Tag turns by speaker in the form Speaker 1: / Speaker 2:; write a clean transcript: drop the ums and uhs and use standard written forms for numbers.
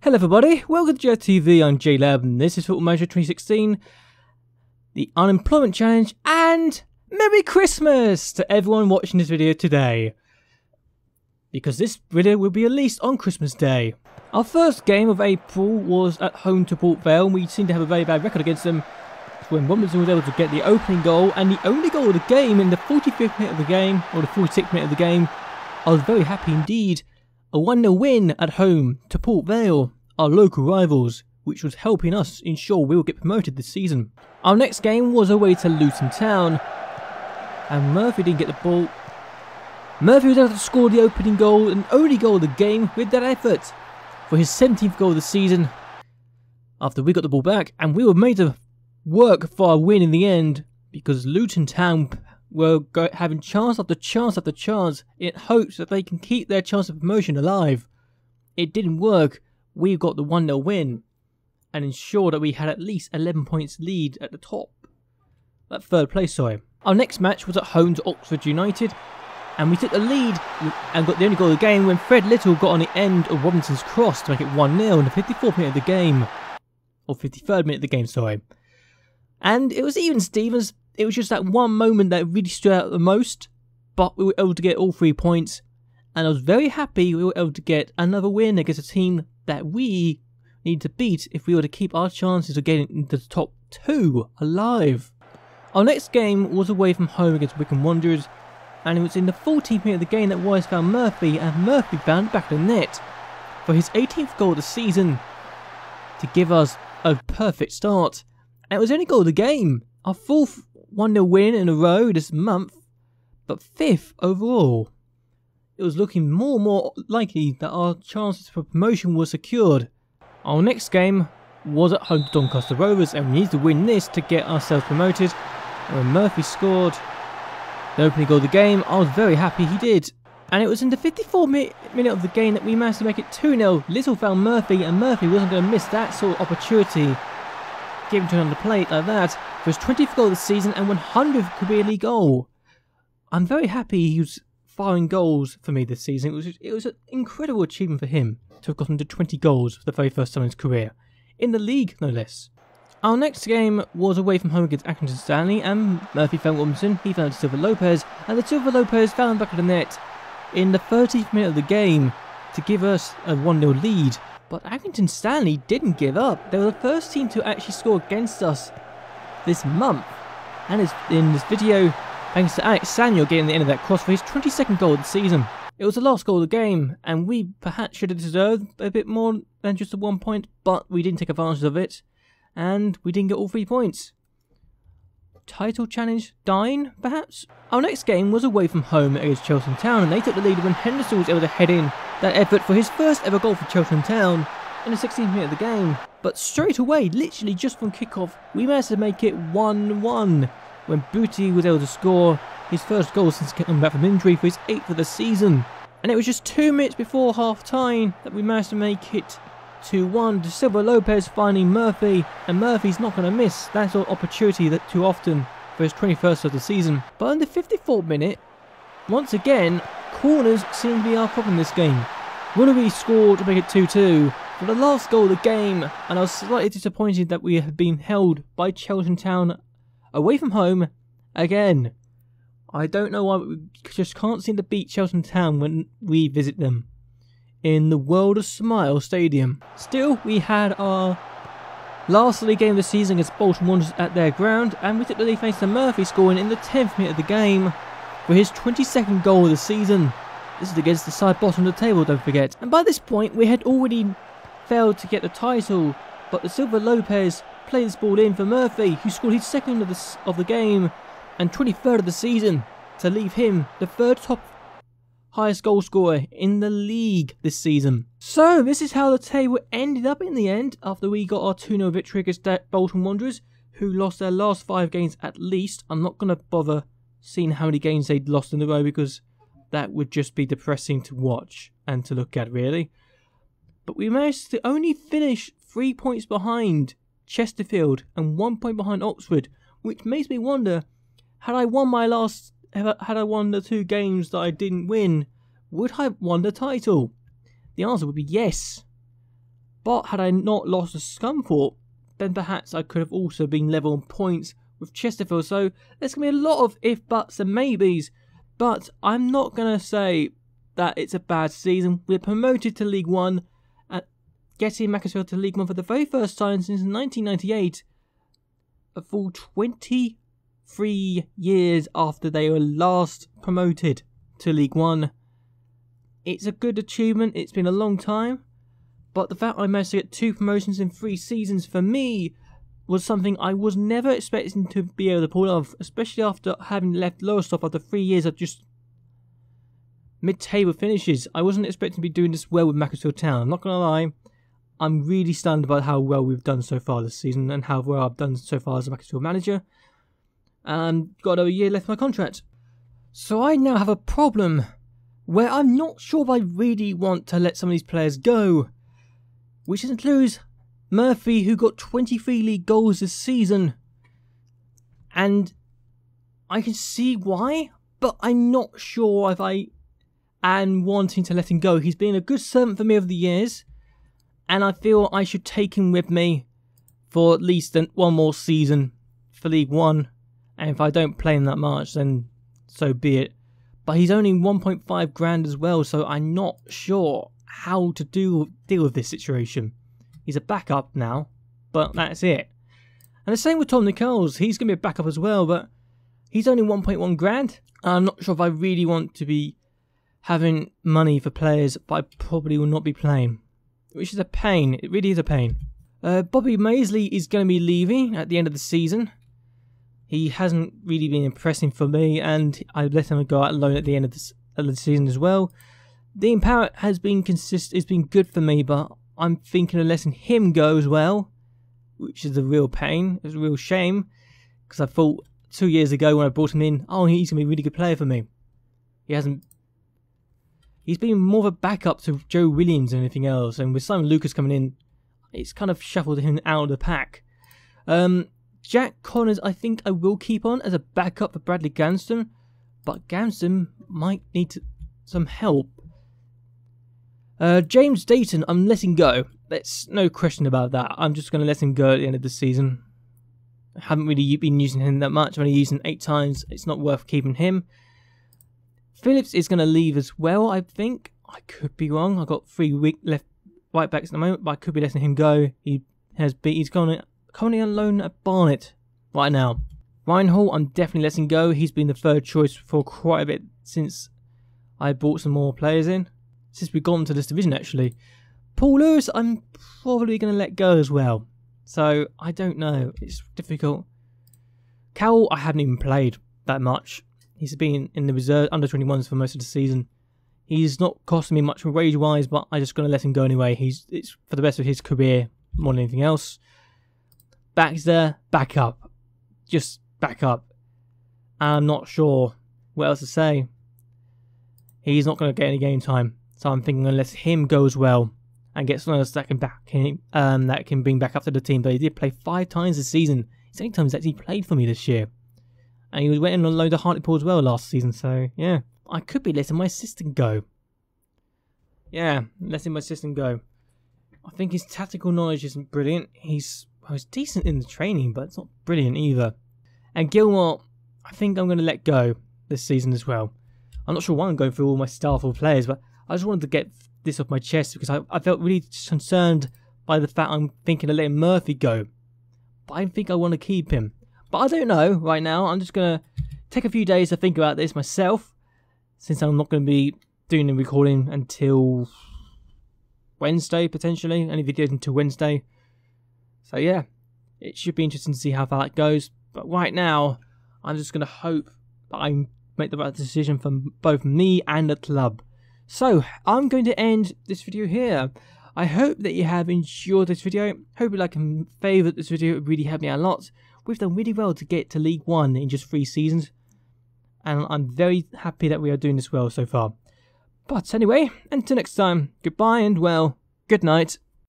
Speaker 1: Hello everybody, welcome to JLABTV, I'm JLAB and this is Football Manager 2016, the Unemployment Challenge, and Merry Christmas to everyone watching this video today. Because this video will be released on Christmas Day. Our first game of April was at home to Port Vale and we seem to have a very bad record against them. When Robinson was able to get the opening goal and the only goal of the game in the 45th minute of the game, or the 46th minute of the game, I was very happy indeed. A 1-0 win at home to Port Vale, our local rivals, which was helping us ensure we will get promoted this season. Our next game was away to Luton Town, and Murphy didn't get the ball. Murphy was able to score the opening goal and only goal of the game with that effort for his 17th goal of the season after we got the ball back, and we were made to work for our win in the end because Luton Town were having chance after chance after chance in hopes that they can keep their chance of promotion alive. It didn't work. We got the 1-0 win and ensured that we had at least 11 points lead at the top. At third place, sorry. Our next match was at home to Oxford United and we took the lead and got the only goal of the game when Fred Little got on the end of Robinson's cross to make it 1-0 in the 54th minute of the game. Or 53rd minute of the game, sorry. And it was even Stevens. It was just that one moment that really stood out the most, but we were able to get all 3 points, and I was very happy we were able to get another win against a team that we need to beat if we were to keep our chances of getting into the top 2 alive. Our next game was away from home against Wycombe Wanderers, and it was in the 14th minute of the game that Wise found Murphy, and Murphy found the back of the net for his 18th goal of the season to give us a perfect start. And it was the only goal of the game, our 4th 1-0 win in a row this month, but 5th overall. It was looking more and more likely that our chances for promotion were secured. Our next game was at home to Doncaster Rovers and we needed to win this to get ourselves promoted. And when Murphy scored the opening goal of the game, I was very happy he did. And it was in the 54th minute of the game that we managed to make it 2-0. Little found Murphy and Murphy wasn't going to miss that sort of opportunity. Give him to on the plate like that for his 20th goal of the season and 100th career league goal. I'm very happy he was firing goals for me this season. It was an incredible achievement for him to have gotten to 20 goals for the very first time in his career. In the league, no less. Our next game was away from home against Accrington Stanley and Murphy found Robinson, he found Silva Lopez, and the Silva Lopez found the back of the net in the 30th minute of the game to give us a 1-0 lead. But Accrington Stanley didn't give up. They were the first team to actually score against us this month. And in this video, thanks to Alex Samuel getting the end of that cross for his 22nd goal of the season. It was the last goal of the game, and we perhaps should have deserved a bit more than just the 1 point, but we didn't take advantage of it, and we didn't get all 3 points. Title challenge dying, perhaps? Our next game was away from home against Cheltenham Town, and they took the lead when Henderson was able to head in that effort for his first ever goal for Cheltenham Town in the 16th minute of the game. But straight away, literally just from kickoff, we managed to make it 1-1 when Booty was able to score his first goal since coming back from injury for his 8th of the season. And it was just 2 minutes before half time that we managed to make it 2-1 to Silva Lopez finding Murphy, and Murphy's not going to miss that sort of opportunity that too often for his 21st of the season. But in the 54th minute, once again, corners seem to be our problem in this game. Willoughby scored to make it 2-2 for the last goal of the game, and I was slightly disappointed that we have been held by Cheltenham Town away from home again. I don't know why we just can't seem to beat Cheltenham Town when we visit them in the World of Smile Stadium. Still, we had our last league game of the season against Bolton Wanderers at their ground, and we took the lead thanks to Murphy scoring in the 10th minute of the game for his 22nd goal of the season. This is against the side bottom of the table, don't forget. And by this point, we had already failed to get the title, but the Silva Lopez played this ball in for Murphy, who scored his 2nd of the game and 23rd of the season to leave him the 3rd top highest goal scorer in the league this season. So this is how the table ended up in the end after we got our 2-0 victory against Bolton Wanderers, who lost their last 5 games at least. I'm not going to bother seeing how many games they'd lost in a row because that would just be depressing to watch and to look at, really. But we managed to only finish 3 points behind Chesterfield and 1 point behind Oxford, which makes me wonder, had I won the 2 games that I didn't win, would I have won the title? The answer would be yes. But had I not lost to Scunthorpe, then perhaps I could have also been level on points with Chesterfield. So there's going to be a lot of if, buts and maybes. But I'm not going to say that it's a bad season. We're promoted to League One, getting Macclesfield to League One for the very first time since 1998. A full 23 years after they were last promoted to League One. It's a good achievement. It's been a long time. But the fact I managed to get 2 promotions in 3 seasons for me was something I was never expecting to be able to pull off, especially after having left Lowestoft after 3 years of just mid-table finishes. I wasn't expecting to be doing this well with Macclesfield Town. I'm not going to lie, I'm really stunned about how well we've done so far this season and how well I've done so far as a Macclesfield manager. And got a year left of my contract. So I now have a problem where I'm not sure if I really want to let some of these players go, which includes Murphy, who got 23 league goals this season. And I can see why, but I'm not sure if I am wanting to let him go. He's been a good servant for me over the years, and I feel I should take him with me for at least one more season for League One. And if I don't play him that much, then so be it. But he's only 1.5 grand as well, so I'm not sure how to deal with this situation. He's a backup now, but that's it. And the same with Tom Nichols. He's going to be a backup as well, but he's only 1.1 grand. I'm not sure if I really want to be having money for players, but I probably will not be playing, which is a pain. It really is a pain. Bobby Maisley is going to be leaving at the end of the season. He hasn't really been impressing for me, and I let him go out alone at the end of the season as well. Dean Parrott has been it's been good for me, but I'm thinking of letting him go as well, which is a real pain. It's a real shame, because I thought 2 years ago when I brought him in, oh, he's going to be a really good player for me. He hasn't. He's been more of a backup to Joe Williams than anything else, and with Simon Lucas coming in, it's kind of shuffled him out of the pack. Jack Connors, I think I will keep on as a backup for Bradley Ganston, but Ganston might need some help. James Dayton, I'm letting go. There's no question about that. I'm just going to let him go at the end of the season. I haven't really been using him that much. I've only used him 8 times. It's not worth keeping him. Phillips is going to leave as well, I think. I could be wrong. I've got 3 weak left right backs at the moment, but I could be letting him go. He's gone currently on loan at Barnet right now. Ryan Hall, I'm definitely letting go. He's been the 3rd choice for quite a bit since I brought some more players in. Since we've gone to this division, actually. Paul Lewis, I'm probably going to let go as well. So, I don't know. It's difficult. Cowell, I haven't even played that much. He's been in the reserve under 21s for most of the season. He's not costing me much wage-wise, but I'm just going to let him go anyway. It's for the best of his career more than anything else. Baxter, back up. Just back up. I'm not sure what else to say. He's not going to get any game time. So I'm thinking I'm going to let him go as well and get someone else that can bring back up to the team. But he did play 5 times this season. It's 8 times that he played for me this year. And he went in on loan to Hartlepool as well last season. So yeah, I could be letting my assistant go. Yeah, letting my assistant go. I think his tactical knowledge isn't brilliant. He's decent in the training, but it's not brilliant either. And Gilmore, I think I'm going to let go this season as well. I'm not sure why I'm going through all my staff or players, but I just wanted to get this off my chest because I felt really concerned by the fact I'm thinking of letting Murphy go. But I think I want to keep him. But I don't know right now. I'm just going to take a few days to think about this myself, since I'm not going to be doing the recording until Wednesday, potentially. Any videos until Wednesday. So yeah, it should be interesting to see how far that goes. But right now, I'm just going to hope that I make the right decision for both me and the club. So, I'm going to end this video here. I hope that you have enjoyed this video. Hope you like and favourite this video. It really helped me out a lot. We've done really well to get to League One in just 3 seasons. And I'm very happy that we are doing this well so far. But anyway, until next time, goodbye and well, good night.